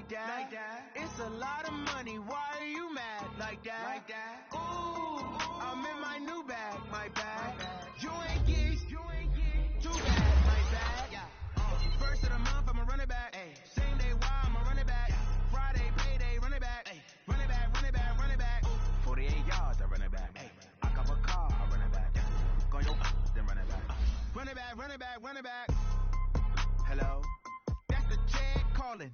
like that. It's a lot of money. Why are you mad like that? Ooh, I'm in my new bag, my bag. You ain't geek, too bad, my bag. First of the month, I'ma run it back. Same day, why I'ma run it back. Friday, payday, run it back. Run it back, run it back, run it back. 48 yards, I run it back. I cop a car, I run it back. Go yo, then run it back. Run it back, run it back, run it back. Hello? That's the check calling.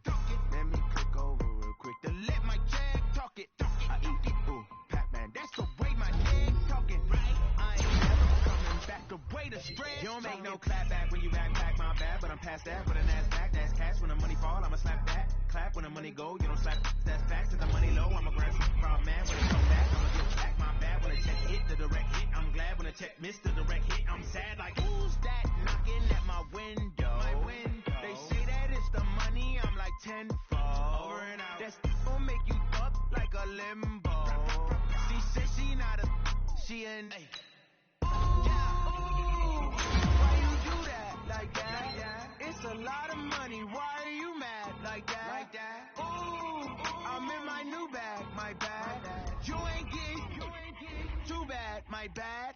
Let me click over real quick to let my check talk it. I eat it. Ooh, Pac-Man, that's the way my leg talking. Right? I ain't never coming back the way the spread. You don't make no clap back when you back my bad, but I'm past that. With an ass back, that's cash. When the money fall, I'ma slap that. Clap when the money go, you don't slap. That's facts. If the money low, I'ma grab from man. When it come back, I'ma give back my bad. When the check hit, the direct hit. I'm glad when the check missed the direct hit. I'm sad like, who's that knocking at my window? They say that it's the money, I'm like tenfold. Over and out. That's gon' make you up like a limbo. She said she not a, she an why you do that like that? It's a lot of money, why are you mad like that? Ooh, I'm in my new bag, my bag. You ain't geek, too bad, my bad.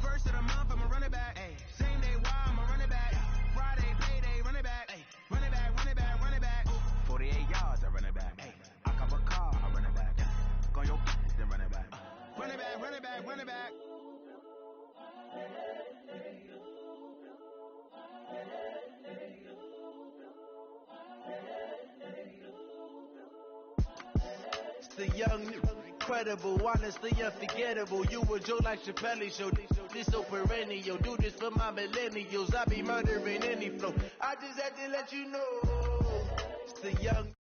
First of the month, I'ma run it back. Same day, why I'ma run it back. Friday, payday, run it back. Run it back, run it back, run it back. 48 yards, I run it back. I cop a car, I run it back. Go yo, then run it back. Run it back, run it back, run it back. It's the young, incredible, honestly unforgettable. You a Joe like Chappelle show. This so perennial. Do this for my millennials. I be murdering any flow. I just had to let you know. It's the young.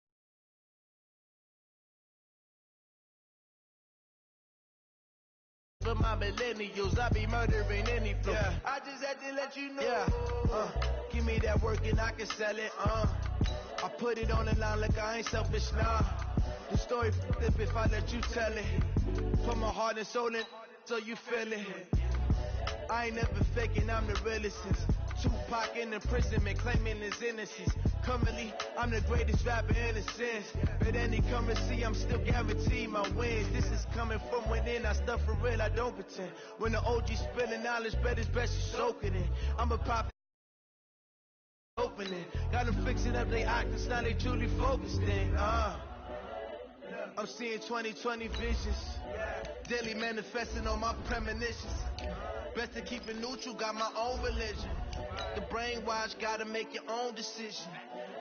For my millennials, I be murdering any flow. I just had to let you know. Give me that work and I can sell it. I put it on the line like I ain't selfish, nah. The story flip if I let you tell it. Put my heart and soul in so you feel it. I ain't never faking, I'm the realest since Tupac in imprisonment, claiming his innocence. Currently, I'm the greatest rapper in a sense. But any currency, I'm still guaranteed my wins. This is coming from within, I stuff for real, I don't pretend. When the OG spilling knowledge, bet it's best you soak it in. I'm a pop opening. Got them fixing up they actors, now they truly focused in. I'm seeing 2020 visions. Daily manifesting on my premonitions. Best to keep it neutral, got my own religion. The brainwash, gotta make your own decision.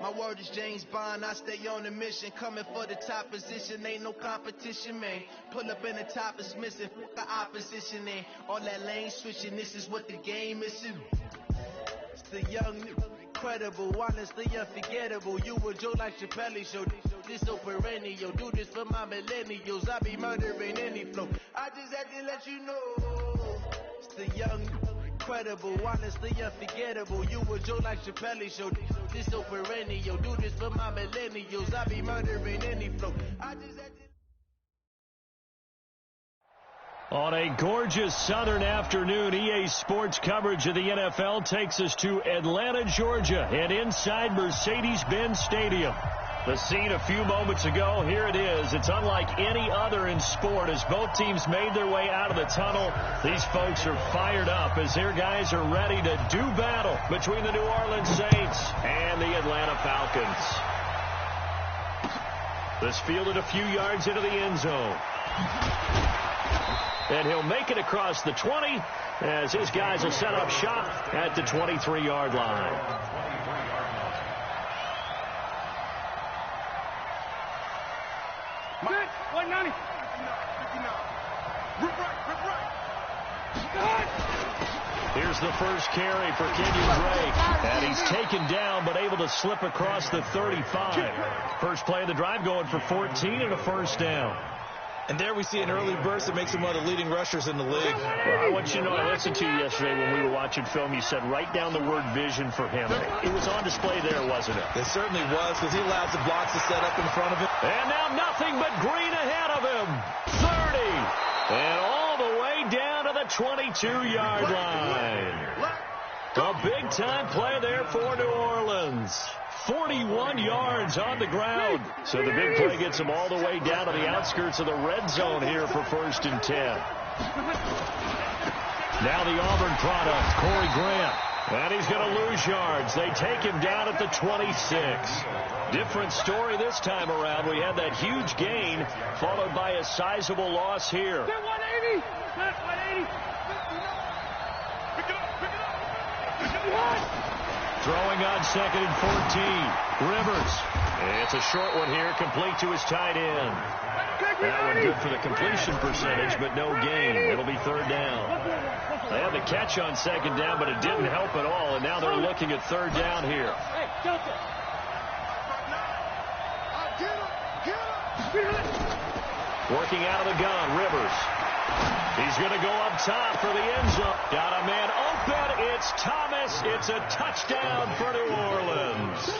My word is James Bond, I stay on a mission. Coming for the top position, ain't no competition, man. Pull up in the top is missing, the opposition ain't. All that lane switching, this is what the game is. It's the young, incredible, honestly unforgettable. You a Joe like Chappelle show. This so perennial. Do this for my millennials. I be murdering any flow. I just had to let you know. It's the young, incredible, honestly unforgettable. You a Joe like Chappelle show. This so perennial. Do this for my millennials. I be murdering any flow. I just had to. On a gorgeous southern afternoon, EA Sports coverage of the NFL takes us to Atlanta, Georgia, and inside Mercedes-Benz Stadium. The scene a few moments ago, here it is. It's unlike any other in sport as both teams made their way out of the tunnel. These folks are fired up as their guys are ready to do battle between the New Orleans Saints and the Atlanta Falcons. This fielded a few yards into the end zone. And he'll make it across the 20 as his guys will set up shop at the 23-yard line. 190. Here's the first carry for Kenyon Drake. And he's taken down but able to slip across the 35. First play of the drive going for 14 and a first down. And there we see an early burst that makes him one of the leading rushers in the league. Well, I want you to know, I listened to you yesterday when we were watching film. You said write down the word vision for him. It was on display there, wasn't it? It certainly was, because he allows the blocks to set up in front of him. And now nothing but green ahead of him. 30. And all the way down to the 22-yard line. A big-time play there for New Orleans. 41 yards on the ground. So the big play gets him all the way down to the outskirts of the red zone here for 1st and 10. Now the Auburn product, Corey Grant. And he's going to lose yards. They take him down at the 26. Different story this time around. We had that huge gain followed by a sizable loss here. 180. 180. Pick it up. Throwing on 2nd and 14. Rivers. It's a short one here, complete to his tight end. That one good for the completion percentage, but no gain. It'll be 3rd down. They had the catch on 2nd down, but it didn't help at all, and now they're looking at 3rd down here. Working out of the gun, Rivers. He's going to go up top for the end zone. Got a man open. It's Thomas. It's a touchdown for New Orleans.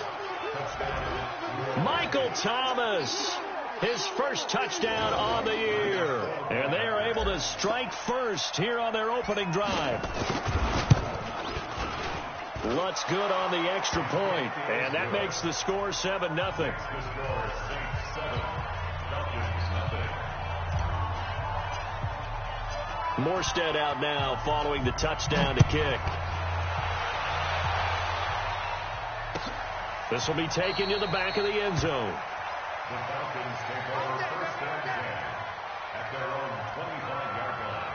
Michael Thomas, his first touchdown on the year. And they are able to strike first here on their opening drive. Lutz good on the extra point, and that makes the score 7-0. Morstead out now following the touchdown to kick. This will be taken to the back of the end zone. The Falcons take over 1st and 10 at their own 25-yard line.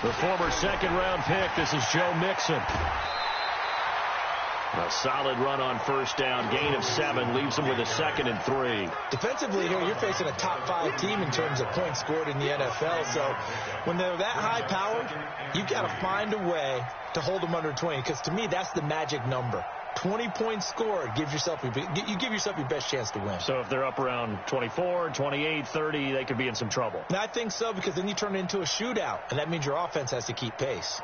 The former 2nd-round pick, this is Joe Mixon. A solid run on 1st down, gain of 7, leaves them with a 2nd and 3. Defensively here, you're facing a top-5 team in terms of points scored in the NFL. So when they're that high-powered, you've got to find a way to hold them under 20, because to me, that's the magic number. 20 points scored, you give yourself your best chance to win. So if they're up around 24, 28, 30, they could be in some trouble. And I think so, because then you turn it into a shootout, and that means your offense has to keep pace.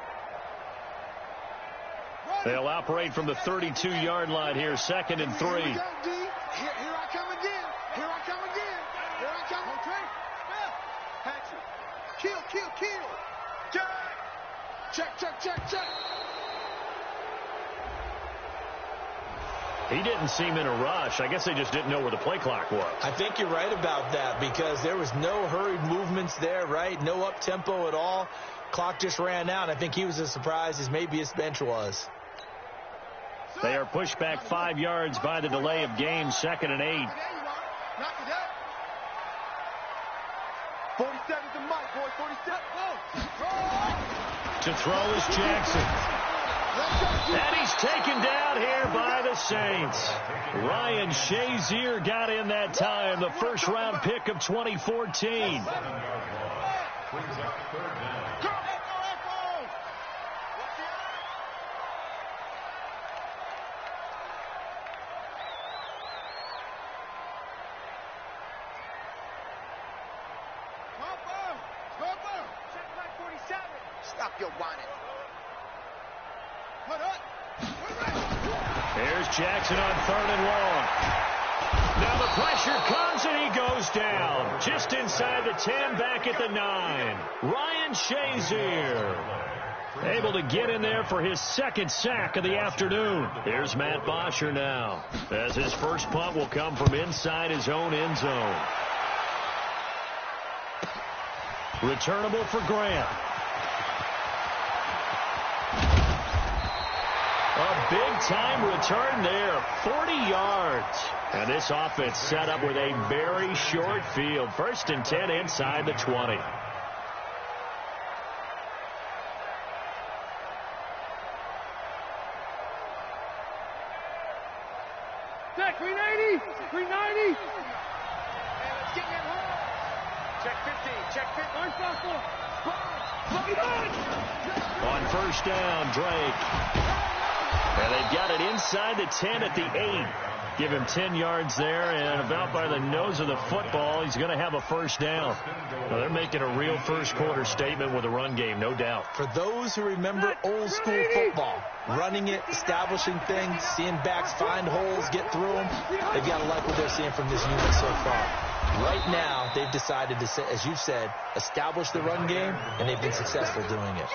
They'll operate from the 32-yard line here, 2nd and 3. Here I come again. Here I come again. Here I come. Okay. Patrick. Kill. Check. He didn't seem in a rush. I guess they just didn't know where the play clock was. I think you're right about that, because there was no hurried movements there, right? No up-tempo at all. Clock just ran out. I think he was as surprised as maybe his bench was. They are pushed back 5 yards by the delay of game, 2nd and 8. Knock it up. 47's the mic, boy. 47. To throw is Jackson. And he's taken down here by the Saints. Ryan Shazier got in that time, the 1st-round pick of 2014. Stop your whining. Here's Jackson on 3rd and long. Now the pressure comes and he goes down. Just inside the 10, back at the 9. Ryan Shazier able to get in there for his 2nd sack of the afternoon. Here's Matt Bosher now, as his first punt will come from inside his own end zone. Returnable for Grant. A big-time return there, 40 yards. And this offense set up with a very short field. 1st and 10 inside the 20. Check 390. 390. Let's get that home. Check 15. Check 15. On first down, Drake. And they've got it inside the 10 at the 8. Give him 10 yards there, and about by the nose of the football, he's going to have a first down. Well, they're making a real first-quarter statement with a run game, no doubt. For those who remember old-school football, running it, establishing things, seeing backs find holes, get through them, they've got to like what they're seeing from this unit so far. Right now, they've decided to, as you said, establish the run game, and they've been successful doing it.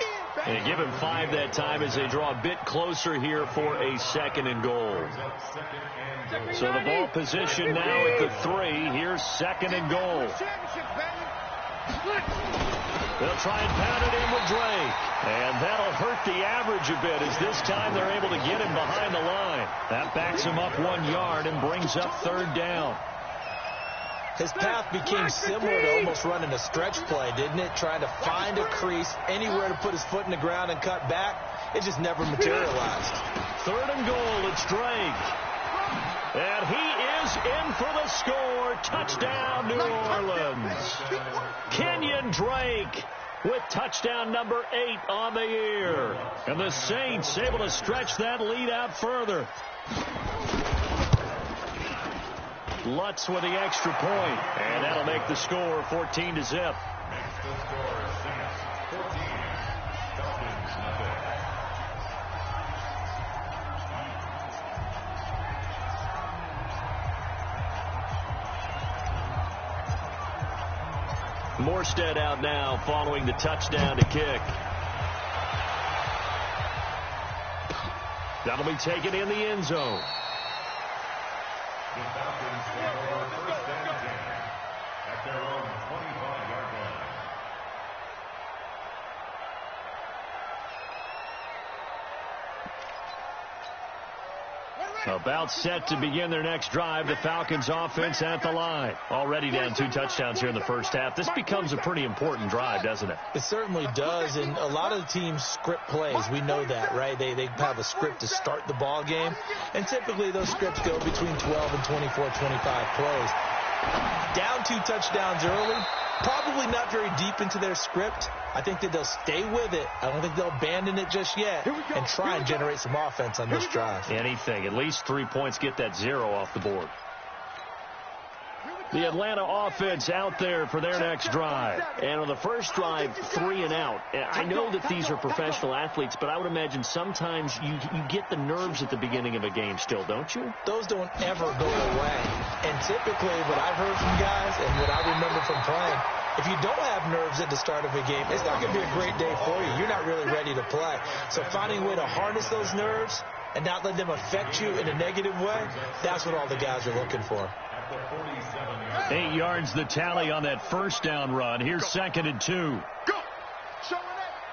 And give him 5 that time as they draw a bit closer here for a 2nd and goal. So the ball position now at the 3. Here's 2nd and goal. They'll try and pound it in with Drake. And that'll hurt the average a bit as this time they're able to get him behind the line. That backs him up 1 yard and brings up 3rd down. His path became similar to almost running a stretch play, didn't it? Trying to find a crease, anywhere to put his foot in the ground and cut back. It just never materialized. 3rd and goal, it's Drake. And he is in for the score. Touchdown, New Orleans. Kenyon Drake with touchdown number 8 on the year. And the Saints able to stretch that lead out further. Lutz with the extra point, and that'll make the score 14-0. Makes the score Saints 14, Falcons nothing. Morstead out now following the touchdown to kick. That'll be taken in the end zone. The Falcons take over 1st and 10 at their own 25-yard line. About set to begin their next drive. The Falcons offense at the line. Already down 2 touchdowns here in the first half. This becomes a pretty important drive, doesn't it? It certainly does, and a lot of the teams script plays. We know that, right? They have a script to start the ball game, and typically those scripts go between 12 and 24, 25 plays. Down 2 touchdowns early, probably not very deep into their script. I think that they'll stay with it. I don't think they'll abandon it just yet and try and generate some offense on this drive. Anything. At least 3 points, get that 0 off the board. The Atlanta offense out there for their next drive. And on the first drive, 3 and out. I know that these are professional athletes, but I would imagine sometimes you get the nerves at the beginning of a game still, don't you? Those don't ever go away. And typically what I've heard from guys and what I remember from playing, if you don't have nerves at the start of a game, it's not going to be a great day for you. You're not really ready to play. So finding a way to harness those nerves and not let them affect you in a negative way, that's what all the guys are looking for. 8 yards the tally on that first down run. Here's 2nd and 2. Go! Show it.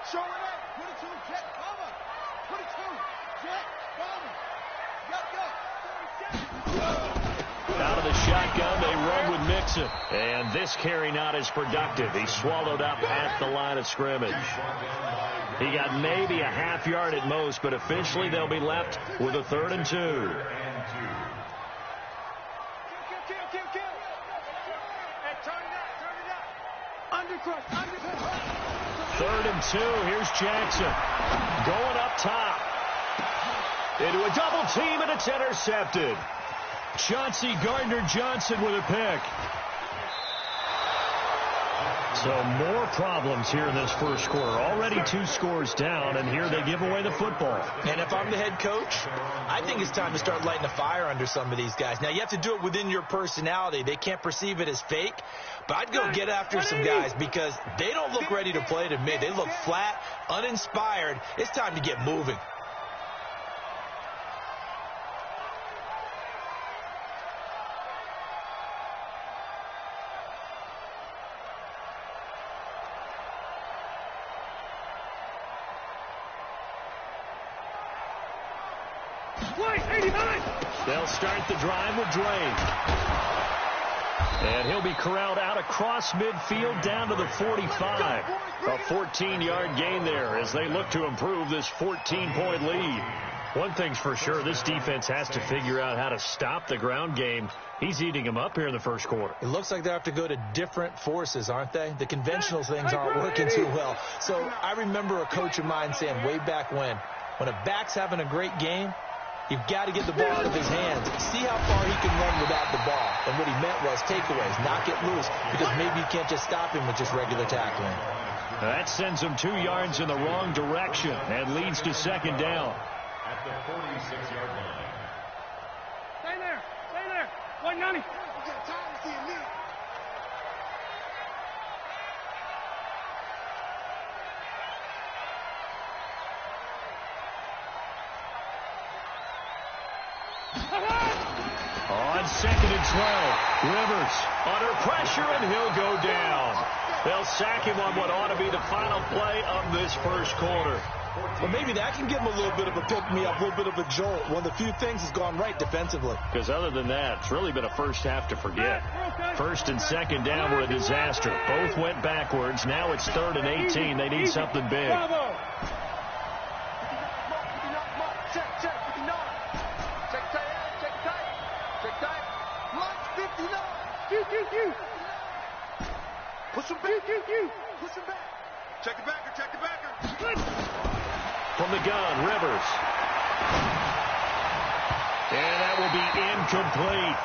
22, jet, cover. 22, jet, cover. Go. Out of the shotgun, they run with Mixon. And this carry not as productive. He swallowed up at the line of scrimmage. He got maybe a half yard at most, but officially they'll be left with a 3rd and 2. Third and 2. Here's Jackson going up top into a double team, and it's intercepted. Chauncey Gardner-Johnson with a pick. So more problems here in this first quarter. Already 2 scores down, and here they give away the football. And if I'm the head coach, I think it's time to start lighting a fire under some of these guys. Now, you have to do it within your personality. They can't perceive it as fake. But I'd go get after some guys because they don't look ready to play to me. They look flat, uninspired. It's time to get moving. They'll start the drive with Drake. And he'll be corralled out across midfield down to the 45. A 14-yard gain there as they look to improve this 14-point lead. One thing's for sure, this defense has to figure out how to stop the ground game. He's eating them up here in the first quarter. It looks like they have to go to different forces, aren't they? The conventional things aren't working too well. So I remember a coach of mine saying way back when a back's having a great game, you've got to get the ball out of his hands. See how far he can run without the ball. And what he meant was takeaways, not get loose, because maybe you can't just stop him with just regular tackling. That sends him 2 yards in the wrong direction and leads to second down. At the 46-yard line. Stay there. 190. On second and 12, Rivers under pressure, and he'll go down. They'll sack him on what ought to be the final play of this first quarter. Well, maybe that can give him a little bit of a pick-me-up, a little bit of a jolt. One of the few things has gone right defensively. Because other than that, it's really been a first half to forget. First and second down were a disaster. Both went backwards. Now it's 3rd and 18. They need something big. Push him back. Check the backer. From the gun, Rivers. And that will be incomplete.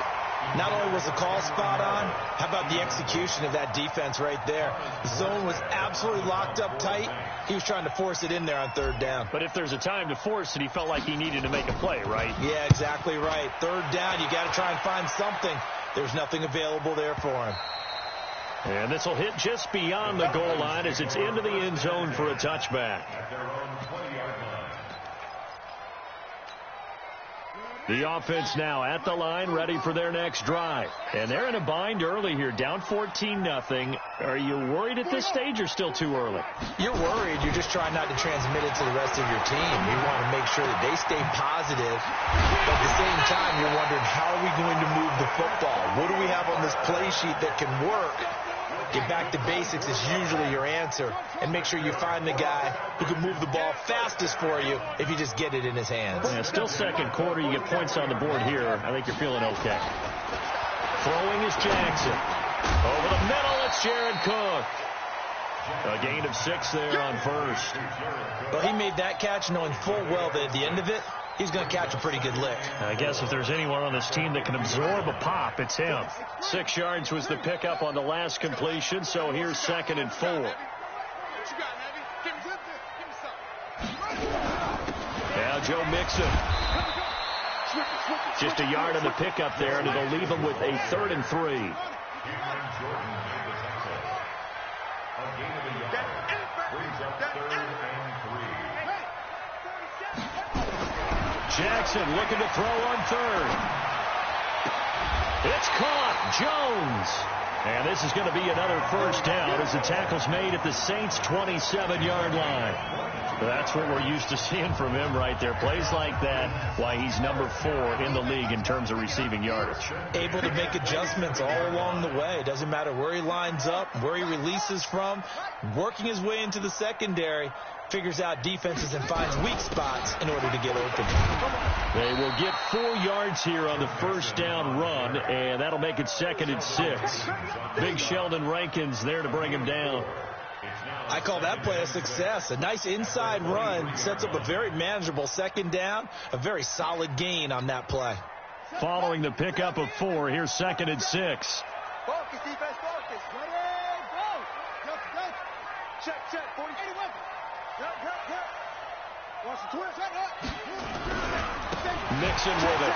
Not only was the call spot on, how about the execution of that defense right there? The zone was absolutely locked up tight. He was trying to force it in there on 3rd down. But if there's a time to force it, he felt like he needed to make a play, right? Yeah, exactly right. 3rd down, you got to try and find something. There's nothing available there for him. And this will hit just beyond the goal line as it's into the end zone for a touchback. At their own 20-yard line. The offense now at the line, ready for their next drive. And they're in a bind early here, down 14-0. Are you worried at this stage or still too early? You're worried. You're just trying not to transmit it to the rest of your team. You want to make sure that they stay positive. But at the same time, you're wondering, how are we going to move the football? What do we have on this play sheet that can work? Get back to basics is usually your answer. And make sure you find the guy who can move the ball fastest for you if you just get it in his hands. Yeah, still second quarter. You get points on the board here. I think you're feeling okay. Throwing is Jackson. Over the middle, it's Jared Cook. A gain of 6 there on first. Well, he made that catch knowing full well that at the end of it, he's going to catch a pretty good lick. I guess if there's anyone on this team that can absorb a pop, it's him. 6 yards was the pickup on the last completion, so here's 2nd and 4. Now Joe Mixon. Just a yard on the pickup there, and it'll leave him with a 3rd and 3. Jackson looking to throw on 3rd. It's caught. Jones. And this is going to be another first down as the tackle's made at the Saints' 27-yard line. That's what we're used to seeing from him right there. Plays like that, why he's number 4 in the league in terms of receiving yardage. Able to make adjustments all along the way. Doesn't matter where he lines up, where he releases from. Working his way into the secondary. Figures out defenses and finds weak spots in order to get open. They will get 4 yards here on the first down run, and that'll make it 2nd and 6. Big Sheldon Rankins there to bring him down. I call that play a success. A nice inside run sets up a very manageable 2nd down. A very solid gain on that play. Following the pickup of 4, here's 2nd and 6. Focus, defense, focus. Ready, go. Go. Check. 40. 81. Yep. Watch the twist. Mixon with it.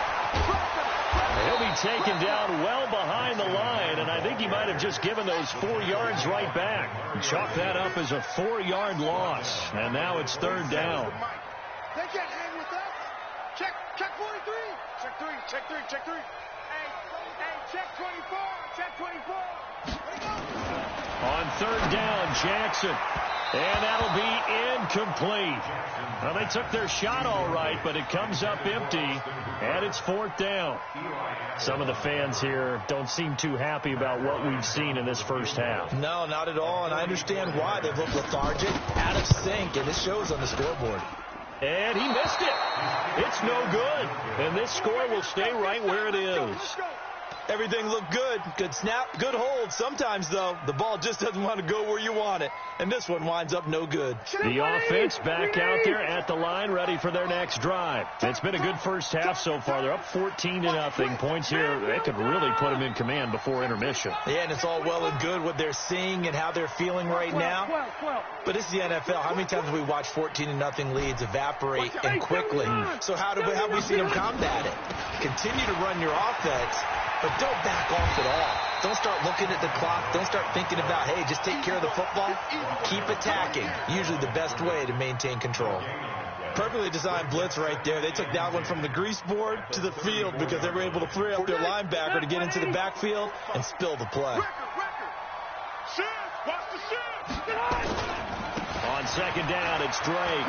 He'll be taken down well behind the line, and I think he might have just given those 4 yards right back. Chalk that up as a 4-yard loss, and now it's 3rd down. They can't hang with that. Check 43. Check 3. Hey, check 24. Check 24. On 3rd down, Jackson. And that'll be incomplete. Well, they took their shot all right, but it comes up empty, and it's 4th down. Some of the fans here don't seem too happy about what we've seen in this first half. No, not at all, and I understand why. They've looked lethargic, out of sync, and it shows on the scoreboard. And he missed it. It's no good. And this score will stay right where it is. Everything looked good. Good snap, good hold. Sometimes, though, the ball just doesn't want to go where you want it. And this one winds up no good. The offense back out there at the line, ready for their next drive. It's been a good first half so far. They're up 14-0. Points here, they could really put them in command before intermission. Yeah, and it's all well and good what they're seeing and how they're feeling right now. But it's the NFL. How many times have we watched 14-0 leads evaporate and quickly? So how have we seen them combat it? Continue to run your offense, but don't back off at all. Don't start looking at the clock. Don't start thinking about, hey, just take care of the football. Keep attacking. Usually the best way to maintain control. Perfectly designed blitz right there. They took that one from the grease board to the field because they were able to free up their linebacker to get into the backfield and spill the play. On second down, it's Drake.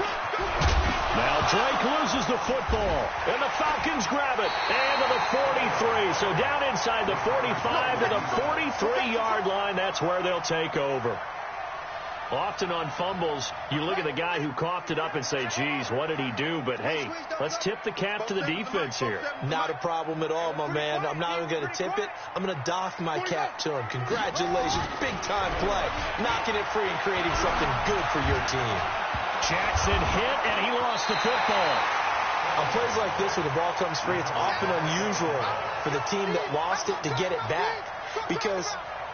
Now Drake loses the football, and the Falcons grab it, and to the 43. So down inside the 45 to the 43-yard line, that's where they'll take over. Often on fumbles, you look at the guy who coughed it up and say, geez, what did he do? But, hey, let's tip the cap to the defense here. Not a problem at all, my man. I'm not even going to tip it. I'm going to doff my cap to him. Congratulations. Big-time play. Knocking it free and creating something good for your team. Jackson hit, and he lost the football. On plays like this where the ball comes free, it's often unusual for the team that lost it to get it back because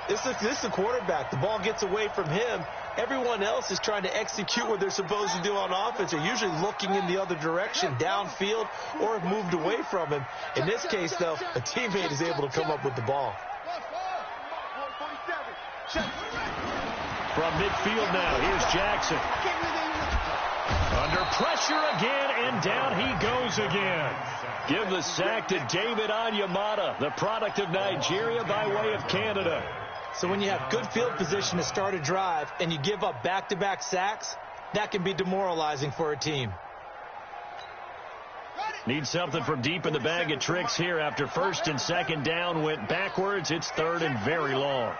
this is the quarterback. The ball gets away from him. Everyone else is trying to execute what they're supposed to do on offense. They're usually looking in the other direction, downfield, or have moved away from him. In this case, though, a teammate is able to come up with the ball. From midfield now, here's Jackson. Under pressure again, and down he goes again. Give the sack to David Onyemata, the product of Nigeria by way of Canada. So when you have good field position to start a drive and you give up back-to-back sacks, that can be demoralizing for a team. Need something from deep in the bag of tricks here after first and second down went backwards. It's third and very long.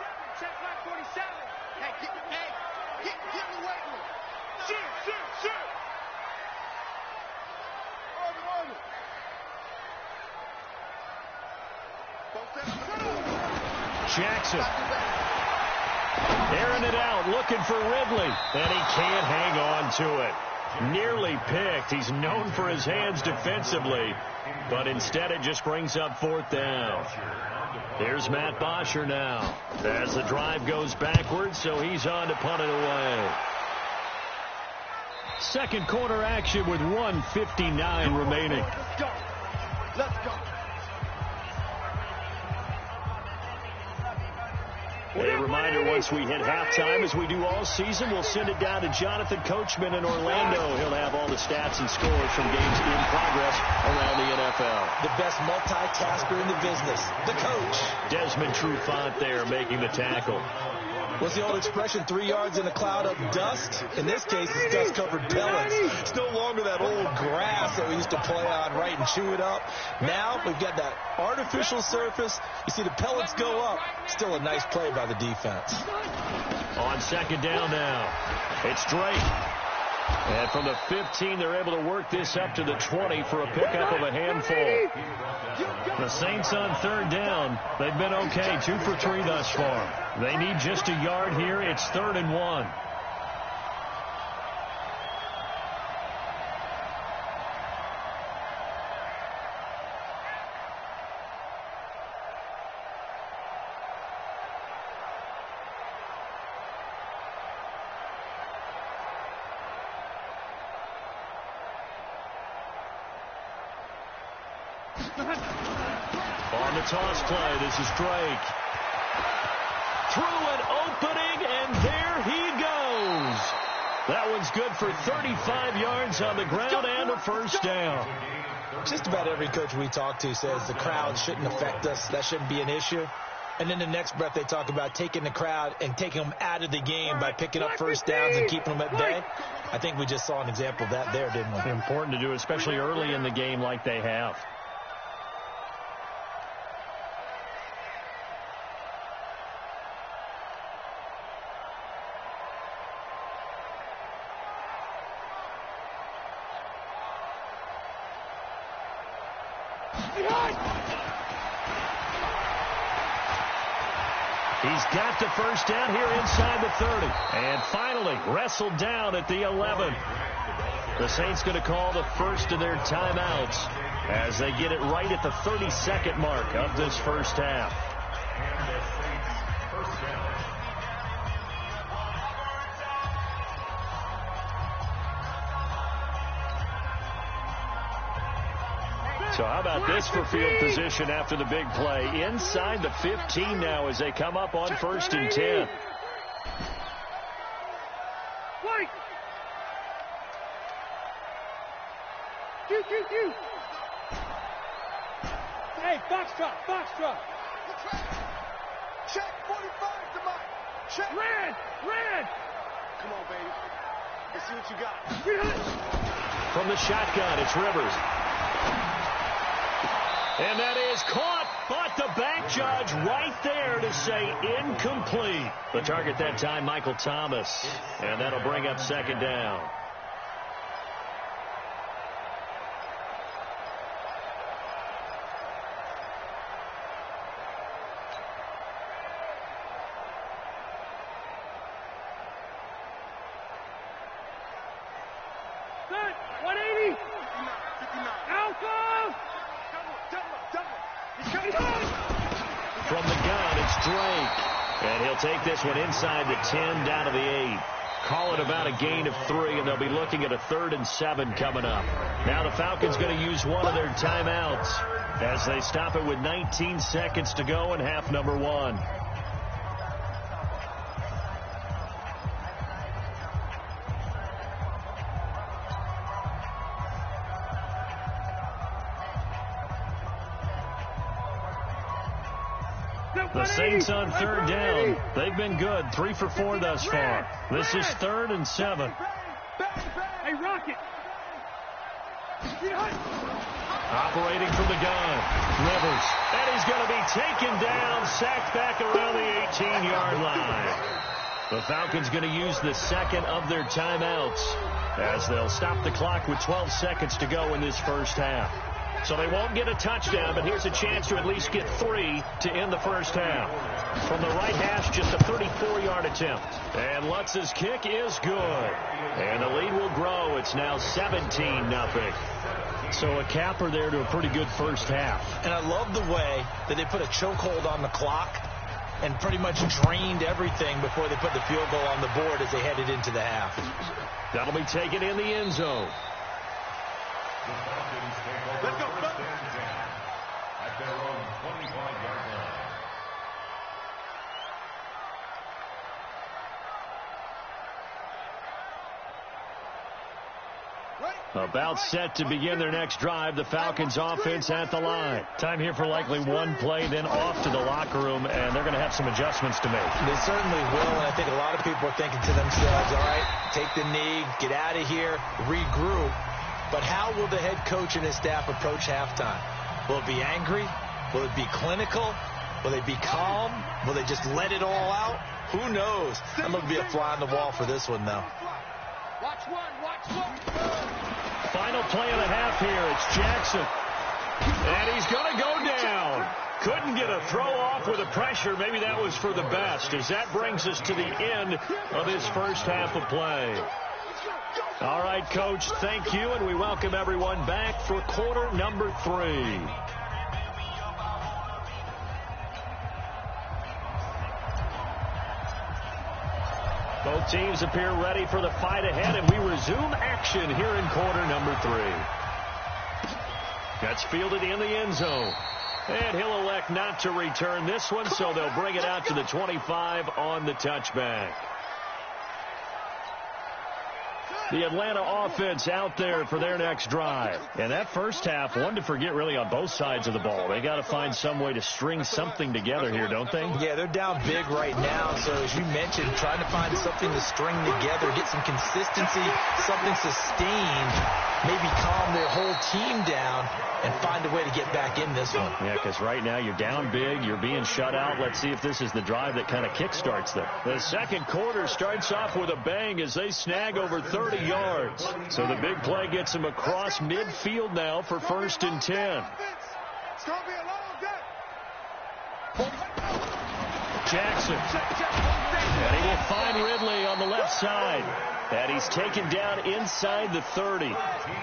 Jackson airing it out, looking for Ridley, and he can't hang on to it. Nearly picked. He's known for his hands defensively, but instead it just brings up fourth down. Here's Matt Bosher now as the drive goes backwards, so he's on to punt it away. Second quarter action with 1:59 remaining. Let's go. Let's go. A reminder, once we hit halftime, as we do all season, we'll send it down to Jonathan Coachman in Orlando. He'll have all the stats and scores from games in progress around the NFL. The best multitasker in the business, the coach. Desmond Trufant there making the tackle. What's the old expression, 3 yards in a cloud of dust? In this case, it's dust-covered pellets. It's no longer that old grass that we used to play on, right, and chew it up. Now we've got that artificial surface. You see the pellets go up. Still a nice play by the defense. On second down now, it's Drake. And from the 15, they're able to work this up to the 20 for a pickup of a handful. The Saints on third down, they've been okay, 2 for 3 thus far. They need just a yard here. It's 3rd and 1. On the toss play, this is Drake. Through an opening, and there he goes. That one's good for 35 yards on the ground and a first down. Just about every coach we talk to says the crowd shouldn't affect us. That shouldn't be an issue. And then the next breath they talk about taking the crowd and taking them out of the game by picking up first downs and keeping them at bay. I think we just saw an example of that there, didn't we? Important to do, especially early in the game like they have. He's got the first down here inside the 30. And finally wrestled down at the 11. The Saints going to call the first of their timeouts as they get it right at the 32nd mark of this first half. So how about this for field position after the big play? Inside the 15 now as they come up on 1st and 10. Hey, Foxtrot. Check 45 to Mike. Check. Red. Come on, baby. Let's see what you got. From the shotgun, it's Rivers. And that is caught, but the back judge right there to say incomplete. The target that time, Michael Thomas. And that'll bring up 2nd down. Good. 180. 59. Alpha. From the gun, it's Drake. And he'll take this one inside the 10, down to the 8. Call it about a gain of 3, and they'll be looking at a 3rd and 7 coming up. Now the Falcons going to use one of their timeouts as they stop it with 19 seconds to go in half number 1. The Saints on 3rd down. They've been good. 3 for 4 thus far. This is 3rd and 7. Hey, Rocket. Operating from the gun. Rivers. And he's going to be taken down, sacked back around the 18-yard line. The Falcons going to use the 2nd of their timeouts as they'll stop the clock with 12 seconds to go in this first half. So they won't get a touchdown, but here's a chance to at least get 3 to end the first half. From the right hash, just a 34-yard attempt. And Lutz's kick is good. And the lead will grow. It's now 17-0. So a capper there to a pretty good first half. And I love the way that they put a chokehold on the clock and pretty much drained everything before they put the field goal on the board as they headed into the half. That'll be taken in the end zone. Let's go. At their own 25-yard line. About set to begin their next drive. The Falcons offense at the line. Time here for likely one play, then off to the locker room, and they're going to have some adjustments to make. They certainly will, and I think a lot of people are thinking to themselves, all right, take the knee, get out of here, regroup. But how will the head coach and his staff approach halftime? Will it be angry? Will it be clinical? Will they be calm? Will they just let it all out? Who knows? I'm going to be a fly on the wall for this one, though. Watch one. Final play of the half here. It's Jackson. And he's going to go down. Couldn't get a throw off with the pressure. Maybe that was for the best, as that brings us to the end of this first half of play. All right, Coach, thank you, and we welcome everyone back for quarter number 3. Both teams appear ready for the fight ahead, and we resume action here in quarter number 3. That's fielded in the end zone. And he'll elect not to return this one, so they'll bring it out to the 25 on the touchback. The Atlanta offense out there for their next drive. And that first half, one to forget really on both sides of the ball. They got to find some way to string something together here, don't they? Yeah, they're down big right now. So as you mentioned, trying to find something to string together, get some consistency, something sustained, maybe calm their whole team down and find a way to get back in this one. Yeah, because right now you're down big, you're being shut out. Let's see if this is the drive that kind of kickstarts them. The second quarter starts off with a bang as they snag over 30 yards. So the big play gets them across midfield now for 1st and 10. It's going to be a long day. Jackson. And he will find Ridley on the left side. And he's taken down inside the 30.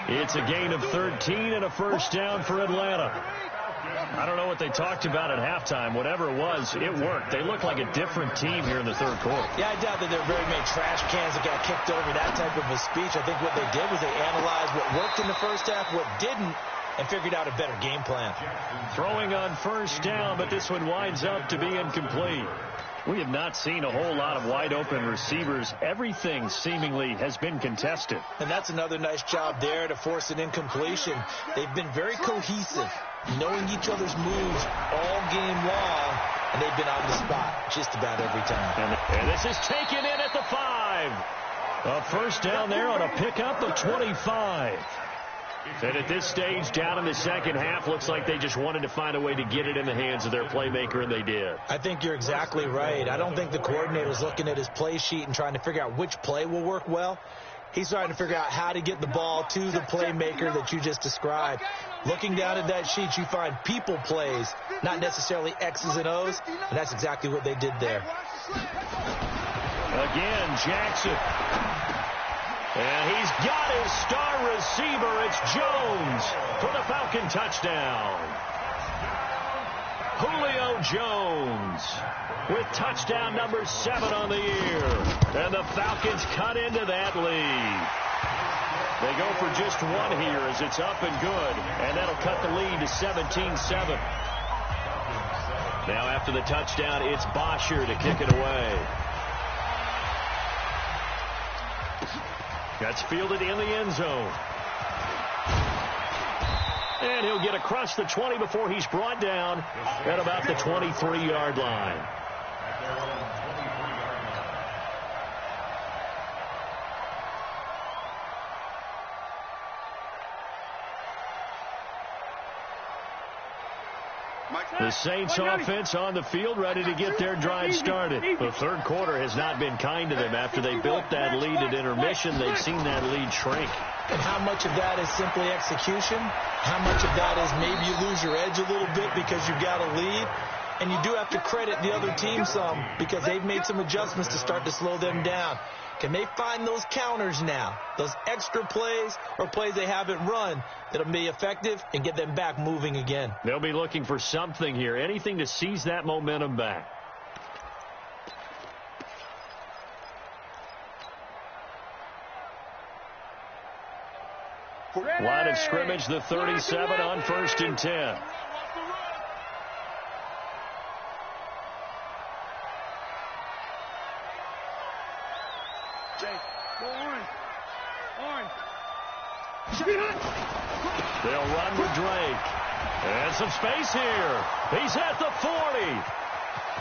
It's a gain of 13 and a first down for Atlanta. I don't know what they talked about at halftime. Whatever it was, it worked. They look like a different team here in the third quarter. Yeah, I doubt that there are very many trash cans that got kicked over, that type of a speech. I think what they did was they analyzed what worked in the first half, what didn't, and figured out a better game plan. Throwing on first down, but this one winds up to be incomplete. We have not seen a whole lot of wide-open receivers. Everything seemingly has been contested. And that's another nice job there to force an incompletion. They've been very cohesive, knowing each other's moves all game long, and they've been on the spot just about every time. And this is taken in at the 5. A first down there on a pickup of 25. And at this stage, down in the second half, looks like they just wanted to find a way to get it in the hands of their playmaker, and they did. I think you're exactly right. I don't think the coordinator's looking at his play sheet and trying to figure out which play will work well. He's trying to figure out how to get the ball to the playmaker that you just described. Looking down at that sheet, you find people plays, not necessarily X's and O's, and that's exactly what they did there. Again, Jackson. And he's got his star receiver. It's Jones for the Falcon touchdown. Julio Jones with touchdown number 7 on the year. And the Falcons cut into that lead. They go for just one here as it's up and good. And that'll cut the lead to 17-7. Now after the touchdown, it's Bosher to kick it away. That's fielded in the end zone. And he'll get across the 20 before he's brought down at about the 23-yard line. The Saints offense on the field ready to get their drive started. The third quarter has not been kind to them. After they built that lead at intermission, they've seen that lead shrink. And how much of that is simply execution? How much of that is maybe you lose your edge a little bit because you've got a lead? And you do have to credit the other team some because they've made some adjustments to start to slow them down. Can they find those counters now, those extra plays or plays they haven't run that'll be effective and get them back moving again? They'll be looking for something here, anything to seize that momentum back. Line of scrimmage, the 37 on 1st and 10. They'll run with Drake. And some space here. He's at the 40.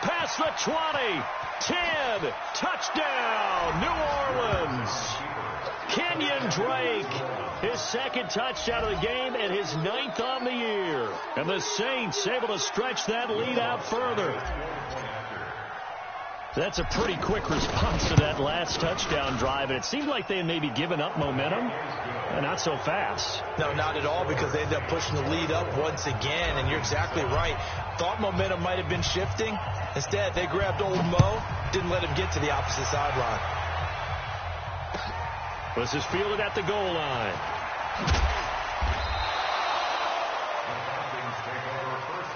Past the 20. 10. Touchdown, New Orleans. Kenyon Drake, his second touchdown of the game and his 9th on the year. And the Saints able to stretch that lead out further. That's a pretty quick response to that last touchdown drive, and it seemed like they had maybe given up momentum. Not so fast. No, not at all, because they ended up pushing the lead up once again, and you're exactly right. Thought momentum might have been shifting. Instead, they grabbed old Mo, didn't let him get to the opposite sideline. This is fielded at the goal line.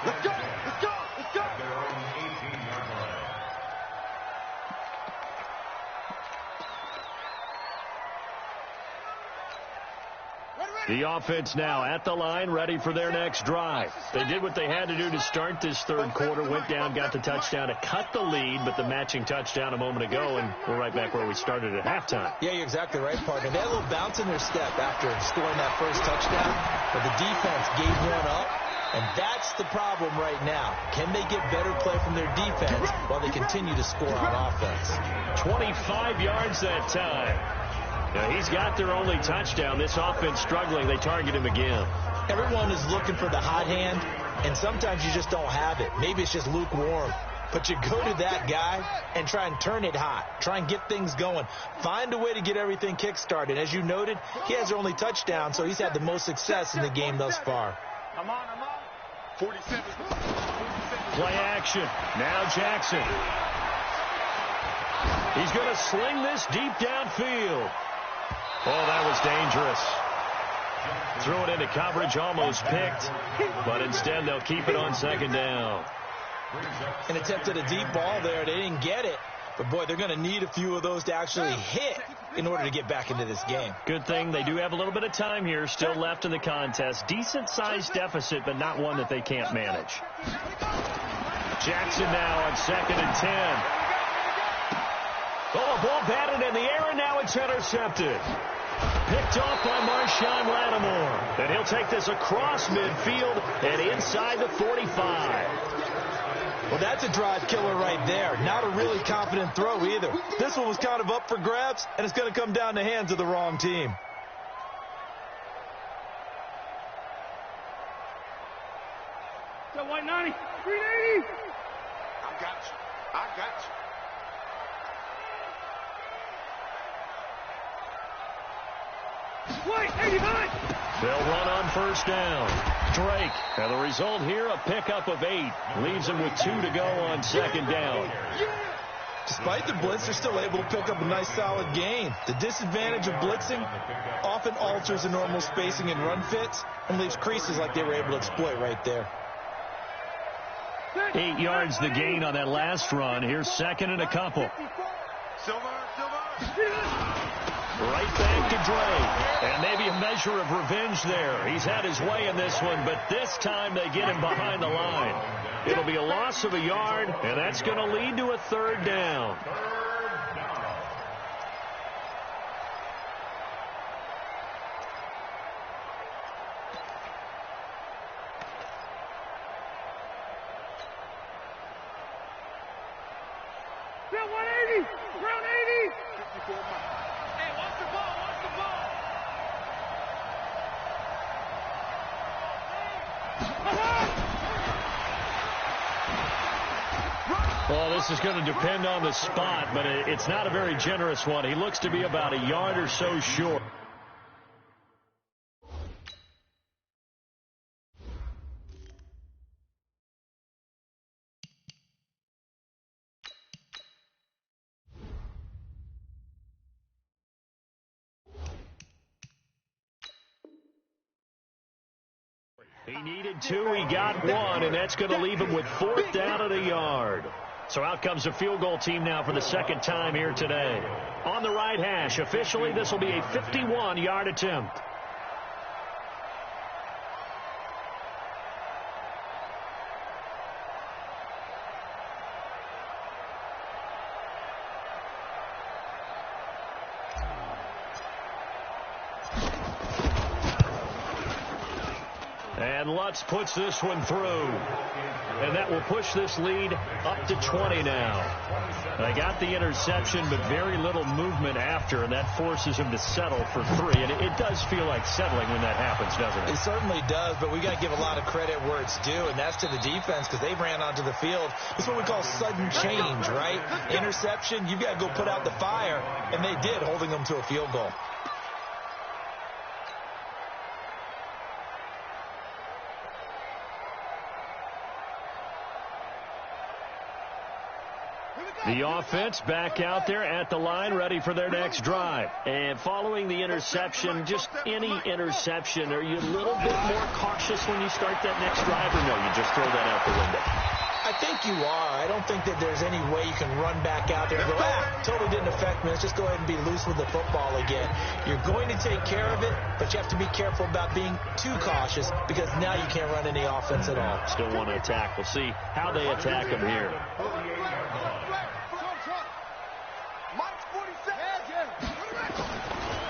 Let's go! Let's go! Let's go! The offense now at the line, ready for their next drive. They did what they had to do to start this third quarter, went down, got the touchdown to cut the lead, but the matching touchdown a moment ago, and we're right back where we started at halftime. Yeah, you're exactly right, partner. They had a little bounce in their step after scoring that first touchdown, but the defense gave one up, and that's the problem right now. Can they get better play from their defense while they continue to score on offense? 25 yards that time. Now, he's got their only touchdown. This offense struggling. They target him again. Everyone is looking for the hot hand, and sometimes you just don't have it. Maybe it's just lukewarm. But you go to that guy and try and turn it hot. Try and get things going. Find a way to get everything kick-started. As you noted, he has their only touchdown, so he's had the most success in the game thus far. I'm on. 47. Play action. Now Jackson. He's going to sling this deep downfield. Oh, that was dangerous. Threw it into coverage, almost picked, but instead they'll keep it on second down. An attempt at a deep ball there. They didn't get it. But, boy, they're going to need a few of those to actually hit in order to get back into this game. Good thing they do have a little bit of time here still left in the contest. Decent-sized deficit, but not one that they can't manage. Jackson now on 2nd and 10. Oh, a ball batted in the air, and now it's intercepted. Picked off by Marshawn Lattimore. And he'll take this across midfield and inside the 45. Well, that's a drive killer right there. Not a really confident throw either. This one was kind of up for grabs, and it's going to come down the hands of the wrong team. Got 190. 380. I got you. I got you. Wait, 89. They'll run on first down. Drake, and the result here, a pickup of 8. Leaves him with 2 to go on second down. Despite the blitz, they're still able to pick up a nice solid gain. The disadvantage of blitzing often alters the normal spacing and run fits and leaves creases like they were able to exploit right there. 8 yards the gain on that last run. Here's 2nd and a couple. Silver. Right back to Drake. And maybe a measure of revenge there. He's had his way in this one, but this time they get him behind the line. It'll be a loss of a yard, and that's going to lead to a 3rd down. Down 180. Round 80. 54 miles. Hey, watch the ball. Well, this is going to depend on the spot, but it's not a very generous one. He looks to be about a yard or so short. He needed 2, he got 1, and that's going to leave him with 4th down and a yard. So out comes a field goal team now for the 2nd time here today. On the right hash, officially this will be a 51-yard attempt. And Lutz puts this one through. And that will push this lead up to 20 now. They got the interception, but very little movement after, and that forces him to settle for 3. And it does feel like settling when that happens, doesn't it? It certainly does, but we got to give a lot of credit where it's due, and that's to the defense because they ran onto the field. It's what we call sudden change, right? Interception, you've got to go put out the fire, and they did, holding them to a field goal. The offense back out there at the line, ready for their next drive. And following the interception, just any interception, are you a little bit more cautious when you start that next drive, or no, you just throw that out the window? I think you are. I don't think that there's any way you can run back out there and go, totally didn't affect me. Let's just go ahead and be loose with the football again. You're going to take care of it, but you have to be careful about being too cautious because now you can't run any offense at all. Still want to attack. We'll see how they attack him here.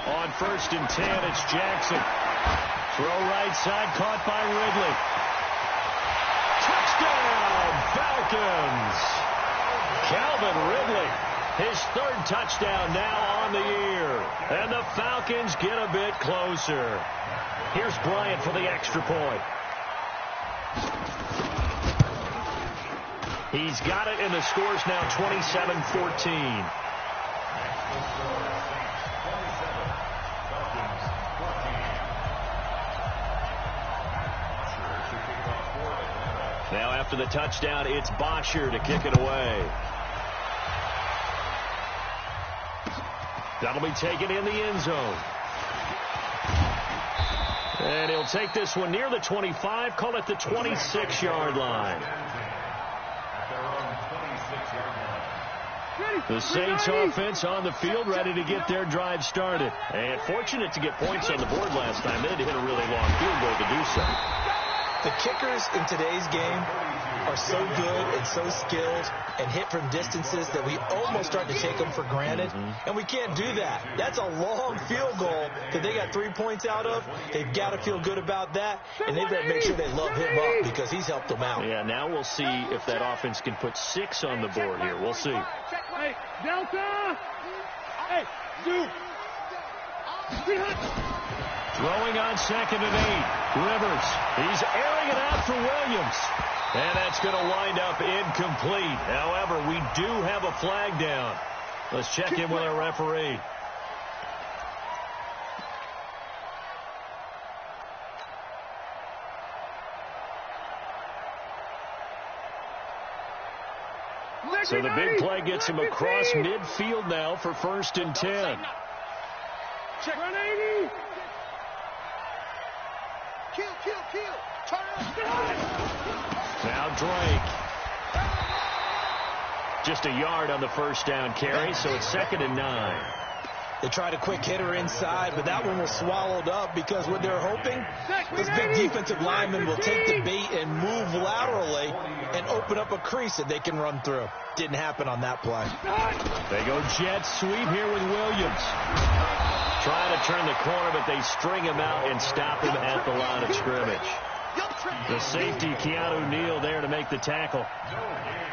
On 1st and 10, it's Jackson. Throw right side, caught by Ridley. Touchdown, Falcons! Calvin Ridley, his 3rd touchdown now on the year. And the Falcons get a bit closer. Here's Bryant for the extra point. He's got it, and the score's now 27-14. Now after the touchdown, it's Bosher to kick it away. That'll be taken in the end zone. And he'll take this one near the 25, call it the 26-yard line. The Saints offense on the field, ready to get their drive started. And fortunate to get points on the board last time. They had to hit a really long field goal to do so. The kickers in today's game are so good and so skilled and hit from distances that we almost start to take them for granted. And we can't do that. That's a long field goal that they got 3 points out of. They've got to feel good about that, and they've got to make sure they love him up because he's helped them out. Yeah, now we'll see if that offense can put 6 on the board here. We'll see. Hey, Delta! Hey, Zoo! Throwing on 2nd and 8. Rivers. He's airing it out for Williams. And that's going to wind up incomplete. However, we do have a flag down. Let's check in with our referee. So the big play gets him across midfield now for 1st and 10. Check 180. Kill. Now Drake. Just a yard on the 1st down carry, so it's 2nd and 9. They tried a quick hitter inside, but that one was swallowed up because what they're hoping, this big defensive lineman will take the bait and move laterally and open up a crease that they can run through. Didn't happen on that play. They go jet sweep here with Williams. Trying to turn the corner, but they string him out and stop him at the line of scrimmage. The safety, Keanu Neal, there to make the tackle.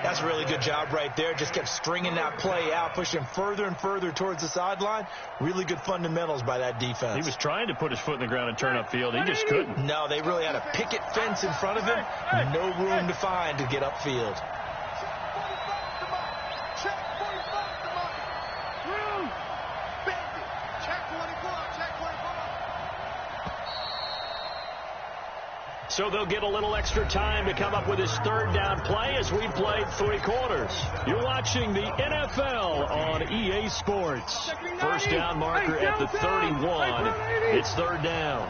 That's a really good job right there. Just kept stringing that play out, pushing further and further towards the sideline. Really good fundamentals by that defense. He was trying to put his foot in the ground and turn upfield. He just couldn't. No, they really had a picket fence in front of him. No room to find to get upfield. So they'll get a little extra time to come up with his 3rd down play as we played 3 quarters. You're watching the NFL on EA Sports. 1st down marker at the 31. It's 3rd down.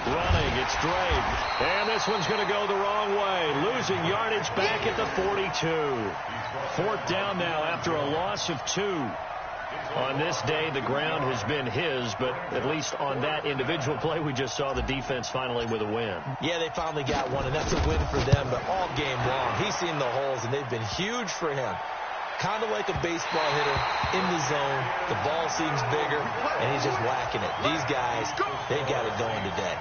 Running, it's Drake. And this one's going to go the wrong way. Losing yardage back at the 42. 4th down now after a loss of 2. On this day, the ground has been his, but at least on that individual play, we just saw the defense finally with a win. Yeah, they finally got one, and that's a win for them, but all game long, he's seen the holes, and they've been huge for him. Kind of like a baseball hitter in the zone. The ball seems bigger, and he's just whacking it. These guys, they got it going today.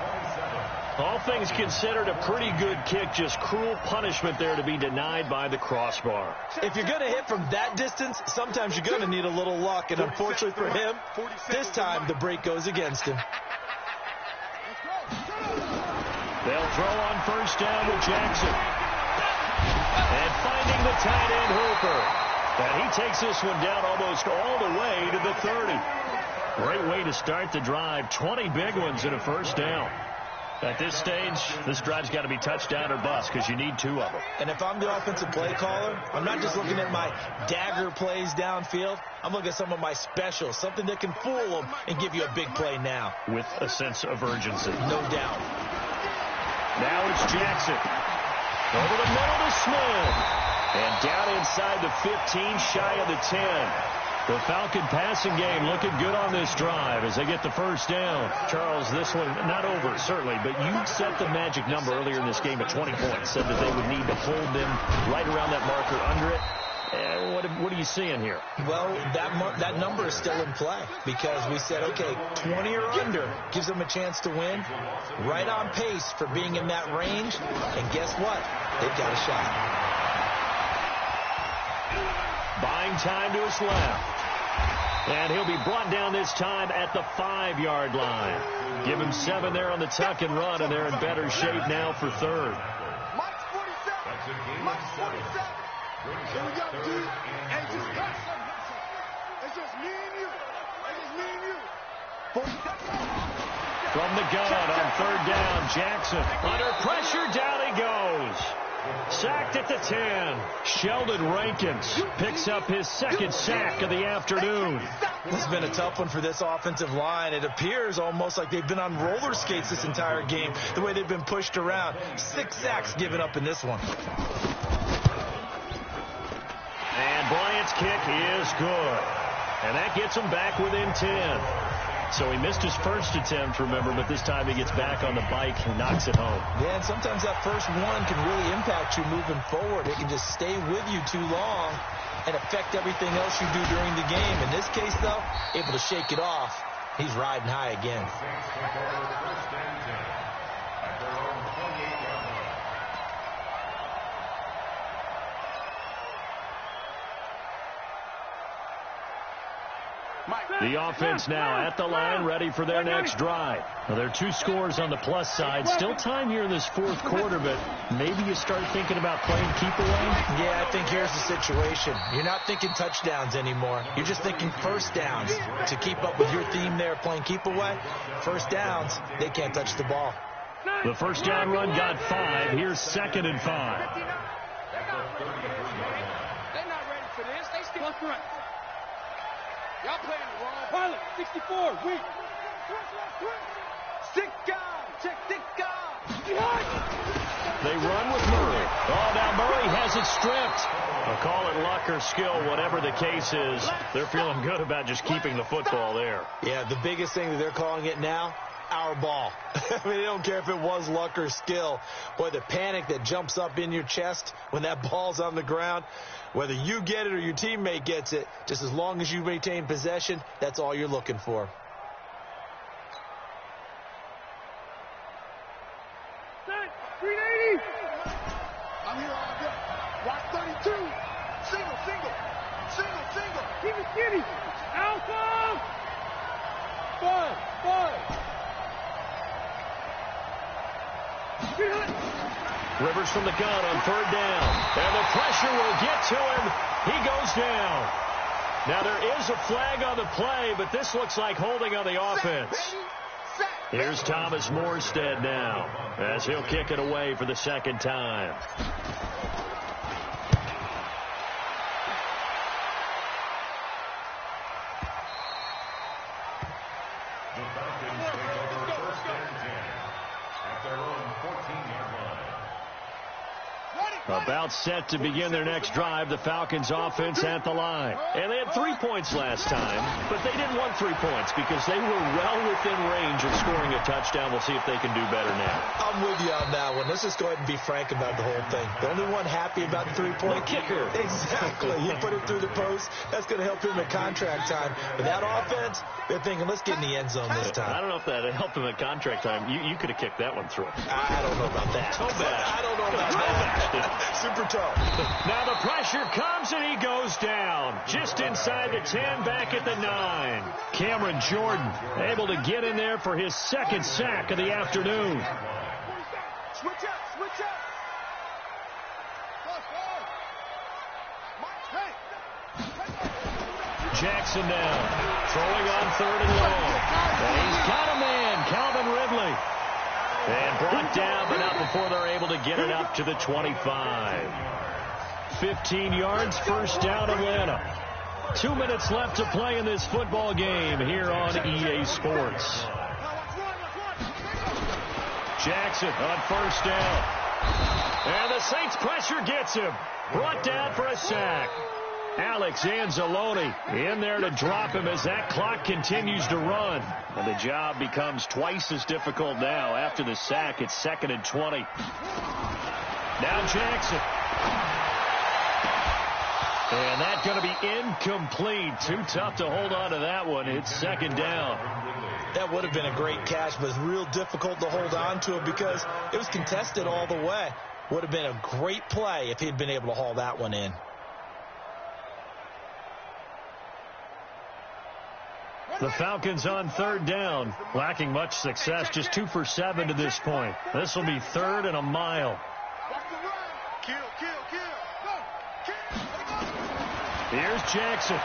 All things considered, a pretty good kick, just cruel punishment there to be denied by the crossbar. If you're going to hit from that distance, sometimes you're going to need a little luck, and unfortunately for him, this time the break goes against him. They'll throw on 1st down with Jackson. And finding the tight end Hooper. And he takes this one down almost all the way to the 30. Great way to start the drive. 20 big ones in a 1st down. At this stage, this drive's got to be touchdown or bust because you need 2 of them. And if I'm the offensive play caller, I'm not just looking at my dagger plays downfield. I'm looking at some of my specials, something that can fool them and give you a big play now. With a sense of urgency. No doubt. Now it's Jackson. Over the middle to Smith. And down inside the 15, shy of the 10. The Falcon passing game looking good on this drive as they get the 1st down. Charles, this one not over, certainly, but you set the magic number earlier in this game at 20 points. Said that they would need to hold them right around that marker under it. What are you seeing here? Well, that number is still in play because we said, okay, 20 or under gives them a chance to win. Right on pace for being in that range. And guess what? They've got a shot. Buying time to his left. And he'll be brought down this time at the 5-yard line. Give him 7 there on the tuck and run, and they're in better shape now for 3rd. Mike's 47. Mike's 47. Here we go, dude. Hey, just listen. It's just me and you. It's just me and you. 47. From the gun on 3rd down, Jackson. Under pressure, down he goes. Sacked at at the 10. Sheldon Rankins picks up his second sack of the afternoon. This has been a tough one for this offensive line. It appears almost like they've been on roller skates this entire game, the way they've been pushed around. 6 sacks given up in this one. And Bryant's kick is good. And that gets him back within 10. So he missed his first attempt, remember, but this time he gets back on the bike and knocks it home. Yeah, and sometimes that first one can really impact you moving forward. It can just stay with you too long and affect everything else you do during the game. In this case, though, able to shake it off. He's riding high again. The offense now at the line, ready for their next drive. Now, there are 2 scores on the plus side. Still time here in this fourth quarter, but maybe you start thinking about playing keep away? Yeah, I think here's the situation. You're not thinking touchdowns anymore. You're just thinking first downs. To keep up with your theme there, playing keep away, first downs, they can't touch the ball. The first down run got 5. Here's 2nd and 5. They're not ready for this. They still front. Y'all playing the wrong. Pilot, 64, weak. Stick guy, check stick guy. They run with Murray. Oh, now Murray has it stripped. I'll call it luck or skill, whatever the case is. They're feeling good about just keeping the football there. Yeah, the biggest thing that they're calling it now, our ball. I mean, they don't care if it was luck or skill. Boy, the panic that jumps up in your chest when that ball's on the ground, whether you get it or your teammate gets it, just as long as you retain possession, that's all you're looking for. Set, 380. I'm here all day. Watch 32. Single. Keep it skinny. Alpha. 5. Rivers from the gun on 3rd down. And the pressure will get to him. He goes down. Now there is a flag on the play, but this looks like holding on the offense. Here's Thomas Morstead now as he'll kick it away for the 2nd time. The Falcons take over 1st and 10 at their own 14-yard line. About set to begin their next drive, the Falcons offense at the line. And they had 3 points last time, but they didn't want 3 points because they were well within range of scoring a touchdown. We'll see if they can do better now. I'm with you on that one. Let's just go ahead and be frank about the whole thing. The only one happy about the 3-point kicker. Exactly. He put it through the post. That's going to help him at contract time. But that offense, they're thinking, let's get in the end zone this time. I don't know if that helped him at contract time. You could have kicked that one through. I don't know about that. Toe bash. I don't know about that. Super toe. Now the pressure comes and he goes down. Just inside the 10, back at the 9. Cameron Jordan able to get in there for his 2nd sack of the afternoon. Switch up. Jackson now throwing on 3rd and long. And he's got a man, Calvin Ridley. And brought down, but not before they're able to get it up to the 25. 15 yards, first down, Atlanta. 2 minutes left to play in this football game here on EA Sports. Jackson on 1st down. And the Saints pressure gets him. Brought down for a sack. Alex Anzalone in there to drop him as that clock continues to run. And the job becomes twice as difficult now. After the sack, it's 2nd and 20. Now Jackson. And that's going to be incomplete. Too tough to hold on to that one. It's 2nd down. That would have been a great catch, but it's real difficult to hold on to it because it was contested all the way. Would have been a great play if he'd been able to haul that one in. The Falcons on 3rd down, lacking much success, just 2 for 7 to this point. This will be 3rd and a mile. Here's Jackson.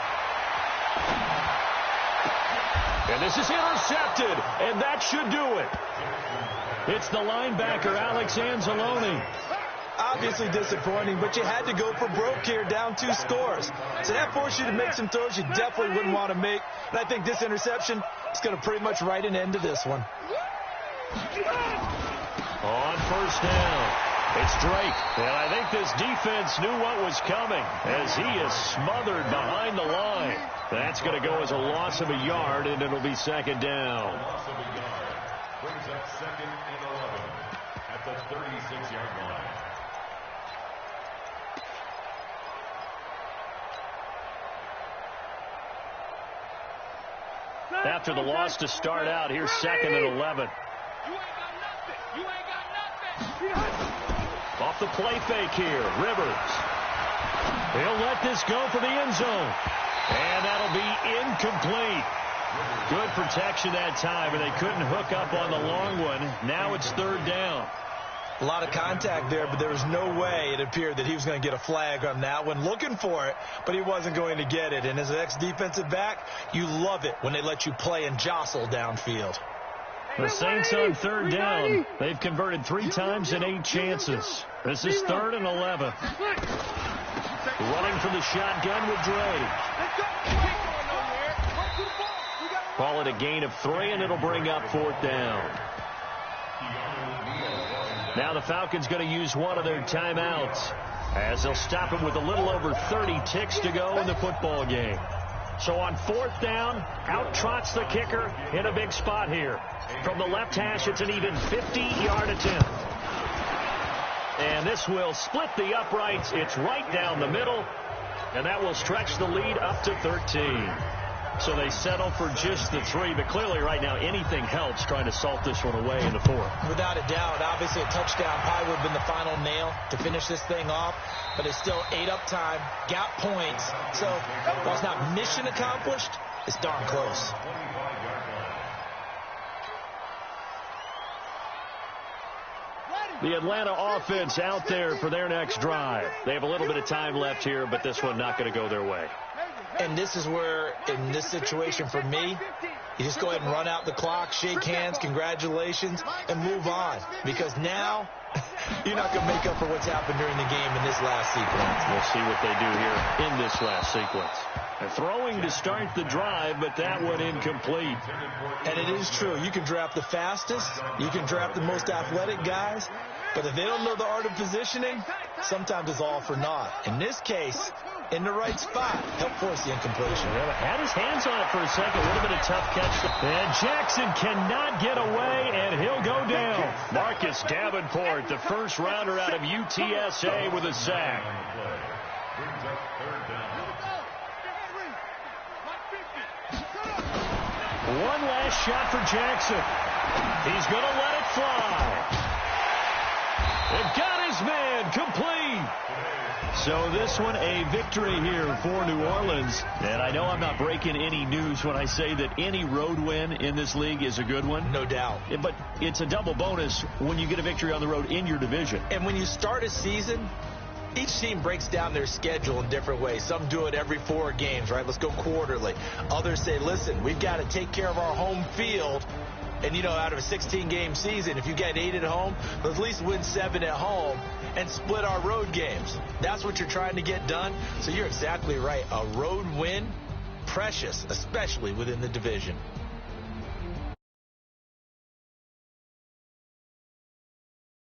And this is intercepted, and that should do it. It's the linebacker, Alex Anzalone. obviously disappointing, but you had to go for broke here, down 2 scores. So that forced you to make some throws you definitely wouldn't want to make. And I think this interception is going to pretty much write an end to this one. On first down, it's Drake. And I think this defense knew what was coming as he is smothered behind the line. That's going to go as a loss of a yard, and it'll be second down. Loss of a yard. Brings up 2nd and 11 at the 36-yard line. After the loss to start out, here's 2nd and 11. You ain't got nothing. You ain't got nothing. Off the play fake here, Rivers. He'll let this go for the end zone. And that'll be incomplete. Good protection that time, and they couldn't hook up on the long one. Now it's 3rd down. A lot of contact there, but there was no way it appeared that he was going to get a flag on that one. Looking for it, but he wasn't going to get it. And as an ex-defensive back, you love it when they let you play and jostle downfield. The Saints on 3rd down. They've converted 3 times in 8 chances. This is 3rd and 11. Running from the shotgun with Dre. Call it a gain of 3, and it'll bring up 4th down. Now the Falcons going to use one of their timeouts as they'll stop him with a little over 30 ticks to go in the football game. So on 4th down, out trots the kicker in a big spot here. From the left hash, it's an even 50-yard attempt. And this will split the uprights. It's right down the middle, and that will stretch the lead up to 13. So they settle for just the 3, but clearly right now anything helps trying to salt this one away in the 4th. Without a doubt, obviously a touchdown probably would have been the final nail to finish this thing off, but it's still ate up time, got points. So while it's not mission accomplished, it's darn close. The Atlanta offense out there for their next drive. They have a little bit of time left here, but this one not going to go their way. And this is where, in this situation for me, you just go ahead and run out the clock, shake hands, congratulations, and move on. Because now, you're not going to make up for what's happened during the game in this last sequence. We'll see what they do here in this last sequence. They're throwing to start the drive, but that one incomplete. And it is true. You can draft the fastest. You can draft the most athletic guys. But if they don't know the art of positioning, sometimes it's all for naught. In this case, in the right spot, help force the incompletion. Well, had his hands on it for a second. Would have been a tough catch. And Jackson cannot get away, and he'll go down. Marcus Davenport, the first rounder out of UTSA with a sack. One last shot for Jackson. He's going to let it fly. They've got his man complete. So this one a victory here for New Orleans. And I know I'm not breaking any news when I say that any road win in this league is a good one. No doubt. But it's a double bonus when you get a victory on the road in your division. And when you start a season, each team breaks down their schedule in different ways. Some do it every 4 games, right? Let's go quarterly. Others say, listen, we've got to take care of our home field. And, you know, out of a 16-game season, if you get 8 at home, let's at least win 7 at home and split our road games. That's what you're trying to get done. So you're exactly right. A road win, precious, especially within the division.